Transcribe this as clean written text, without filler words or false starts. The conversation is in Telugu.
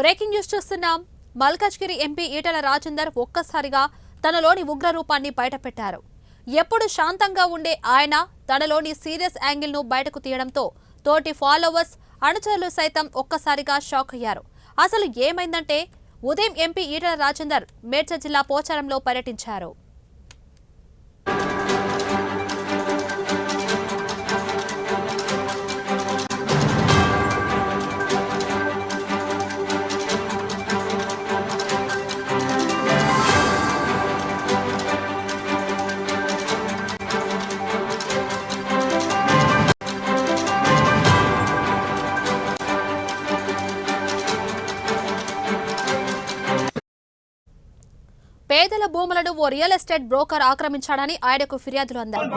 బ్రేకింగ్ న్యూస్ చూస్తున్నాం. మల్కాజ్గిరి ఎంపీ ఈటెల రాజేందర్ ఒక్కసారిగా తనలోని ఉగ్ర రూపాన్ని బయటపెట్టారు. ఎప్పుడు శాంతంగా ఉండే ఆయన తనలోని సీరియస్ యాంగిల్ ను బయటకు తీయడంతో తోటి ఫాలోవర్స్, అనుచరులు సైతం ఒక్కసారిగా షాక్ అయ్యారు. అసలు ఏమైందంటే ఉదయం ఎంపీ ఈటెల రాజేందర్ మేడ్చల్ జిల్లా పోచారంలో పర్యటించారు. పేదల భూములను ఓ రియల్ ఎస్టేట్ బ్రోకర్ ఆక్రమించాడని ఆయనకు ఫిర్యాదులు అందాయి.